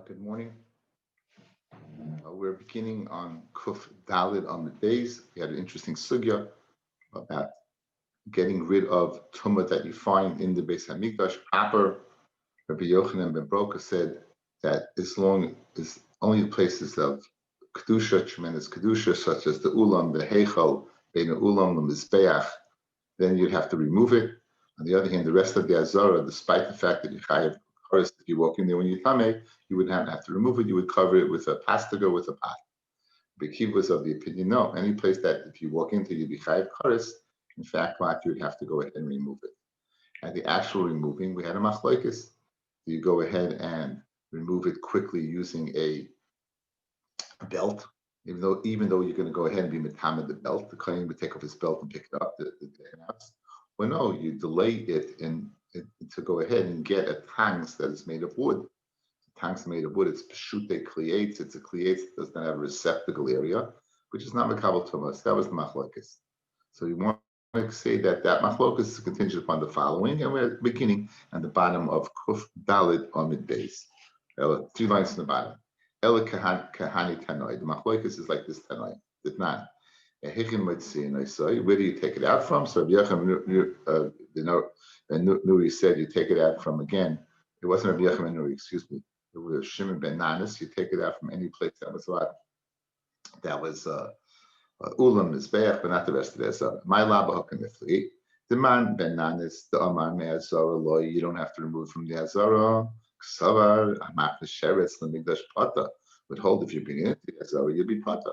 Good morning. We're beginning on Kuf Dalid on the days. We had an interesting sugya about getting rid of tumah that you find in the Beis Hamikdash proper. Rabbi Yochanan ben Broka said that as long as only places of kedusha, tremendous kedusha, such as the ulam, the heichal, bein the ulam, the mizbeach, then you'd have to remove it. On the other hand, the rest of the azara, despite the fact that you chayav, if you walk in there when you're tameh, you would not have to remove it. You would cover it with a pastiga, with a pot. Bekiv was of the opinion, no, any place that if you walk into, you'd be chayav kares. In fact, you would have to go ahead and remove it. And the actual removing, we had a machlokes. You go ahead and remove it quickly using a belt, even though you're going to go ahead and be metame the belt, the kohen would take off his belt and pick it up, the well, no, you delay it to go ahead and get a tanks that is made of wood. The tanks made of wood, it's peshute kliates, it's a kliates that does not have a receptacle area, which is not makabel tumas. That was the machlokes. So you want to say that machlokes is contingent upon the following, and we're beginning at the bottom of Kuf Dalid Amid Beis. 3 lines in the bottom. Ela kahani tanoi. The machlokes is like this tanoi. Did not. Where do you take it out from? So Rabbi Yochanan Nuri said you take it out from, again, it wasn't Rabbi Yochanan Nuri, excuse me. It was Shimon ben Nanas. You take it out from any place that was what? That was ulam mizbeach, but not the rest of the azara. My laba hakanifli. The man ben Nanas, the amar me azara loy. You don't have to remove from the azara. Ksavar amak sheretz lemigdash pata. Would hold if you bring it into the azara, you'll be pata.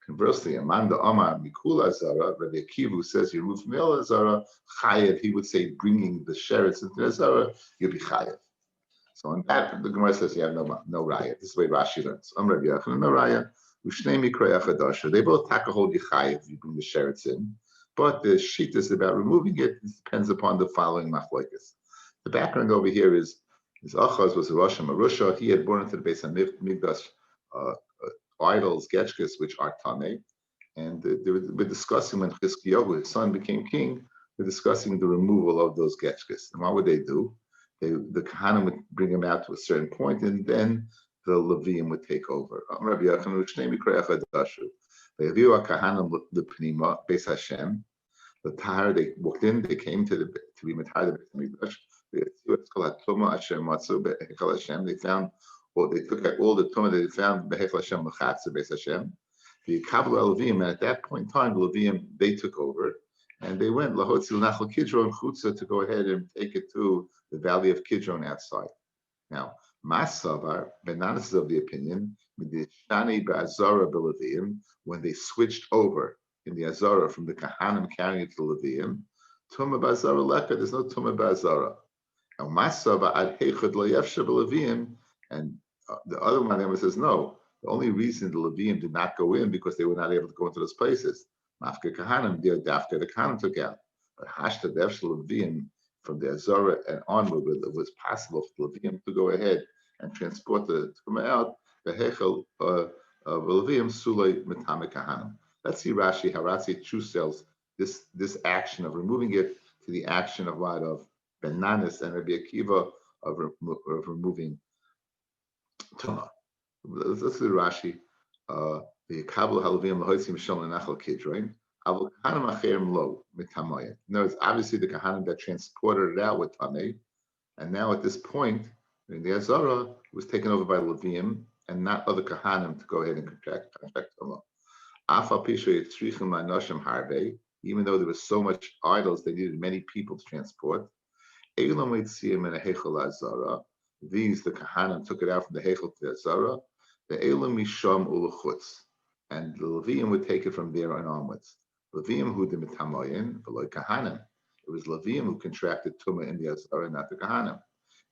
Conversely, Amanda Amar Mikul Azara, Rabbi Akiva says you remove from the Azara, Chayev, he would say bringing the sheretz into the Azara, you'll be Chayev. So on that, the Gemara says you have no raya. This is the way Rashi learns. Rabbi Yochanan, no raya. Ushnei Mikrei Achadasha. They both take a hold Chayev if you bring the sheretz in. But the sheet is about removing it. It depends upon the following machlokes. The background over here is Achaz was a Rosh Marusha. He had born into the Beis Hamikdash idols, getchkes, which are tamei, and we're discussing when Chizkiyahu, his son, became king. We're discussing the removal of those getchkes. And what would they do? The Kahanim would bring them out to a certain point, and then the Levium would take over. Rabbi Yochanan, Beis Hashem, the Tahar, they walked in, they came to be Matar the Beis Hamikdash. They found. Well, they took out all the tumah that they found Behechel Hashem Lechatzer Beis Hashem. The Kabbalah Levim, and at that point in time, the Levim they took over, and they went Lahotzil Nachal Kidron Chutza to go ahead and take it to the valley of Kidron outside. Now, Masavar Benanas is of the opinion Midishani Be'Azara Belevim, when they switched over in the Azara from the Kahanim carrying it to the Levim, Tumah Be'Azara Leka. There's no Tumah Be'Azara. Now, Masavar Ad Heichad Lo Yefsha Belevim, and the other one says no. The only reason the Levium did not go in because they were not able to go into those places. Mafka Kahanim, Dafka the Kahanim took out. But Hashta Devshel Levium from the Azara and onward, it was possible for the Levium to go ahead and transport the Tumah out. The Hechel Levium Sulay Metame Kahanim. Let's see Rashi how Rashi true sells this action of removing it to the action of what of Ben Nanas and Rabbi Akiva of removing Tumah. Let's see Rashi. The Kabbalah Halavim Lahotzim Shalom Nachal Kidron. Avol Kahanim Acherim Lo Mitamayim. No, it's obviously the Kahanim that transported it out with Tamei, and now at this point in the Azara, it was taken over by Levium and not other Kahanim to go ahead and contract Tumah. Afal Pisha Yitzrichim Lanoshim Harvei. Even though there was so much idols, they needed many people to transport. Eilam Yitziyim in a Heichel Azara. These, the Kahanim, took it out from the Heichel to the Azara. The Elam Misham Ulachutz. And the Levium would take it from there on onwards. Levium who the Mitamoyin, Veloy Kahanim. It was Levium who contracted Tumah in the Azara, not the Kahanim.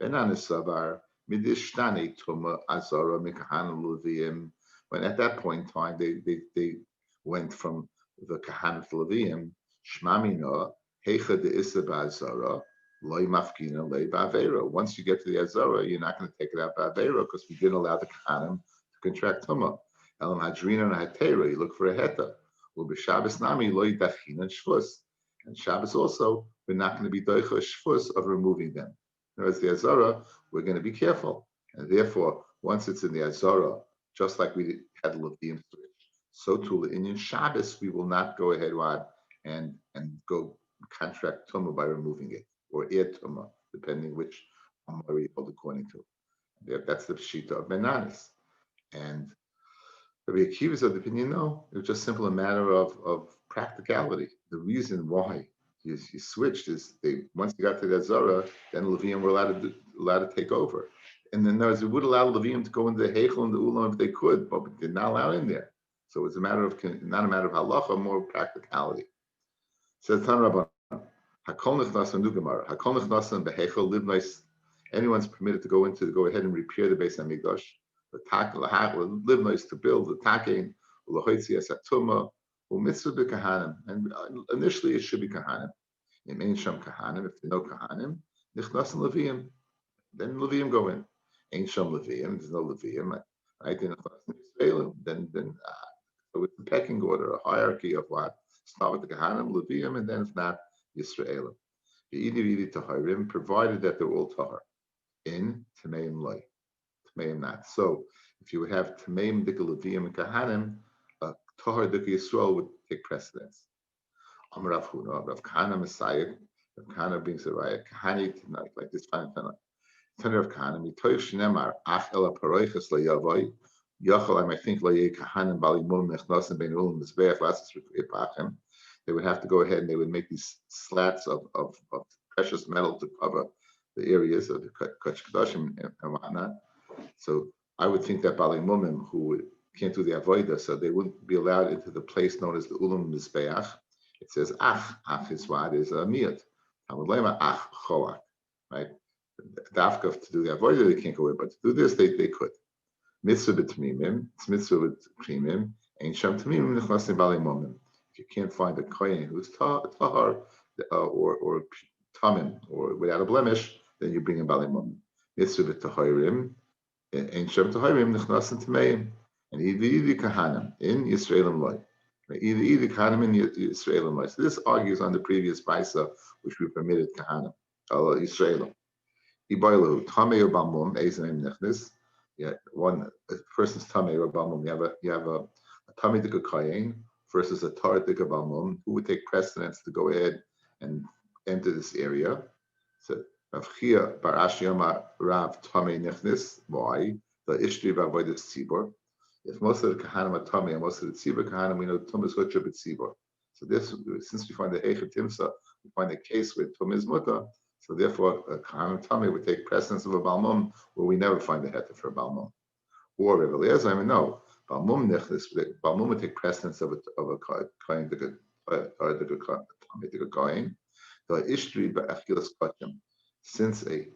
Benanis Savar, Midishtani Tumah Azara, Mikahanim Levium. When at that point in time, they went from the Kahanim to Levium, Shmamina, Heicha de Issa Azara. Once you get to the Azara, you're not going to take it out by Avera because we didn't allow the Kahanim to contract Tumah. Elam Hadrina and Hatera, you look for a Heta. Well, Shabbos Nami, Lo Yidachin and Shvus. And Shabbos also, we're not going to be Doicha Shvus of removing them. Whereas the Azara, we're going to be careful. And therefore, once it's in the Azara, just like we had the Levium switch, so too in Shabbos, we will not go ahead and go contract Tumah by removing it, or add Tumah, depending which Amar you hold according to. That's the Pshita of Benanis. And Rabbi Akiva is of the opinion, no, it was just simply a matter of practicality. The reason why he switched is once they got to that Zara, then Levium were allowed to take over. And then it would allow Levium to go into the Heichel and the Ulam if they could, but they did not allow in there. So it's a matter of not a matter of halacha, more practicality. Says Tan Rabban, Hakol Nechnasan Nugamar, Hakol Nechnasan Beheichel Livnais. Anyone's permitted to go ahead and repair the Beis Hamikdash. The tak Livnais to build the takein, Ulohoitzi Asatuma, Umitzvah B'Kahanim. And initially it should be Kahanim. In Ein Sham Kahanim, if there are no Kahanim, Nechnasan Levium. Then Levium go in. Ein Sham Levium, there's no Levium. Right? Then so it's a pecking order, a hierarchy of what? Start with the Kahanim, Levium, and then if not, Yisraelim. Provided that they're all tahar. In Tameim Loi. Tameim not. So if you would have Tameim Dika Levium and Kahanim, tahar Dika Yisrael would take precedence. Amar Rav Huna, Rav Kahana Messiah, Rav Kahana brings a raya, Kahani tonight, like this fine tonight. Tender of Kahana, Mitoy Shnemar, Ach Ela Paroiches La Yavoy, Yachal, I might think La Ye Kahanim Bali Mum Nechnasim Ben Ulam Mizbeach Lasses Epachem. They would have to go ahead and they would make these slats of precious metal to cover the areas of the Kach Kadashim and whatnot. So I would think that Bali Mumim, who can't do the Avoida, so they wouldn't be allowed into the place known as the Ulam Mizbeach. It says ach is what is a miyat. Talmud ach cholak, right? Dafka to do the avodah they can't go in, but to do this they could. Mitzvah b'tmimim, it's mitzvah b'tmimim, ain't sham tmimim nechnasim bali momim. If you can't find a kohen who's tahar or tamim or without a blemish, then you bring in bali momim. Mitzvah b'tahirim, ain't sham tahirim nechnasim tmeim, and idi kahanim in Yisraelim loy. Either Kahanim in Yisraelim. So this argues on the previous Baisa, which we permitted Kahanim, Yisraelim. Ibaylu, Tamei or Balmum, Ezenim Nechnis. Yeah, one person's Tamei or Balmum. You have a Tamei Dika Kayin versus a Tar Dika Balmum, who would take precedence to go ahead and enter this area. So Rav Chia Bar Ashiyama Rav Tamei Nechnis. Why? The Ishtri Vavodah Tzibor. If most of the Kahanim are Tamei and most of the Tzibur Kahanim, we know Tum is Hutcha B'Tzibur. So this, since we find the Eichet Timsa, we find a case with Tum is Mutta, so therefore Kahanim Tamei would take precedence of a Balmum, where we never find a Heta for a Balmum. Or Rav Eliezer, I mean, no, Balmum Nechlis, Balmum would take precedence of a Kain, the Kain, the Ishtri Ba'achilas Kachim. Since a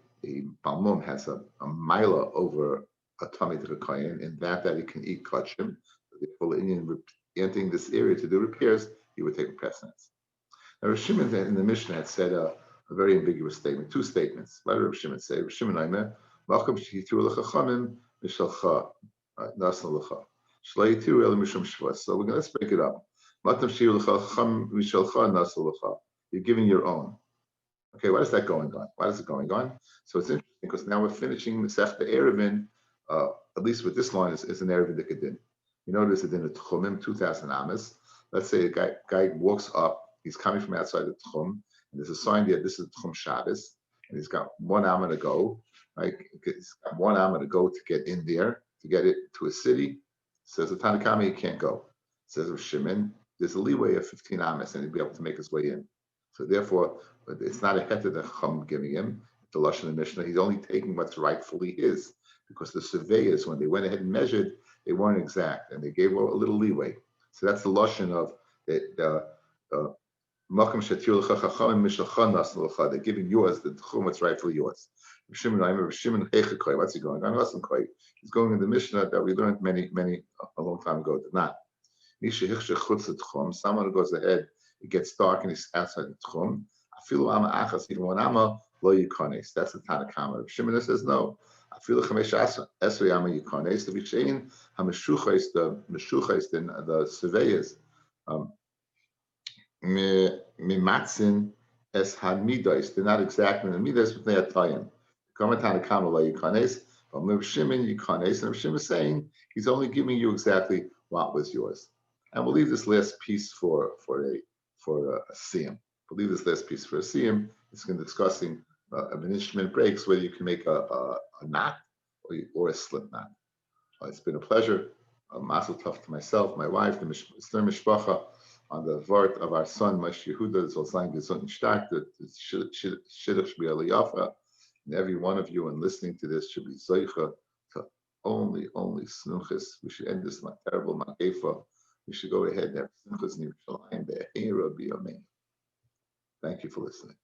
Balmum has a mila over a tummy to the kohen, in that he can eat kachim. Therefore, the Indian entering this area to do repairs, he would take precedence. Now, Rav Shimon in the Mishnah had said a very ambiguous statement, two statements. What did Rav Shimon say? Rav Shimon Aimer, Malcham Shechitru L'Chachamim Mishalcha Nasan L'Cha Shlei Tiru El Mishum Shvas. So let's break it up. Malcham Shechitru L'Chachamim Mishalcha Nasan L'Cha. You're giving your own. Okay, why is that going on? Why is it going on? So it's interesting because now we're finishing Masechta Eruvin. At least with this line, is an Eruvin Dikadin. You notice it in the Tchumim, 2,000 Amas. Let's say a guy walks up, he's coming from outside the Tchum, and there's a sign there, this is Tchum Shabbos, and he's got 1 Amma to go, right? He's got 1 Amma to go to get in there, to get it to a city. Says the Tanakama, he can't go. Says of Shimon, there's a leeway of 15 Amas, and he'll be able to make his way in. So therefore, it's not a Heta that Chum giving him, the Lashon and Mishnah, he's only taking what's rightfully his. Because the surveyors, when they went ahead and measured, they weren't exact, and they gave a little leeway. So that's the lashon of Malcham Shetir L'Chachamim Mishalcha Nasan L'Cha. They're giving yours the tchum what's rightfully yours. Rav Shimon Heichakoi. What's he going on? He's going in the Mishnah that we learned a long time ago. Did not. Misha Hichshech Chutz Tchum. Someone who goes ahead, it gets dark and he's outside the tchum. Afilu Amma Achas, even 1 Amma Lo Yikones. That's the Tanakama. Rav Shimon says no. Afilu Chamesh Esrei Amma Yikones. The Vishain HaMeshuchais, the surveyors. Mimatzin es had midas. They're not exactly in the midas, but they are tayim. Kamatana kamala yikanes. Rav Shimon, you can't. And Rav Shimon is saying he's only giving you exactly what was yours. And we'll leave this last piece for a siyum. We'll leave this last piece for a siyum. It's going to discussing an instrument breaks whether you can make a knot or a slip knot. It's been a pleasure. Mazel tov to myself, my wife, the Mr. Mishpacha, on the vart of our son, Moshe Yehuda, soll sein gesund und stark, the Shidduch should be Aliyafa, and every one of you, and listening to this, should be Zoicha to only Snuchis. We should end this terrible Magefa. We should go ahead and have Snuchis in Yerushalayim, the Hera be Amen. Thank you for listening.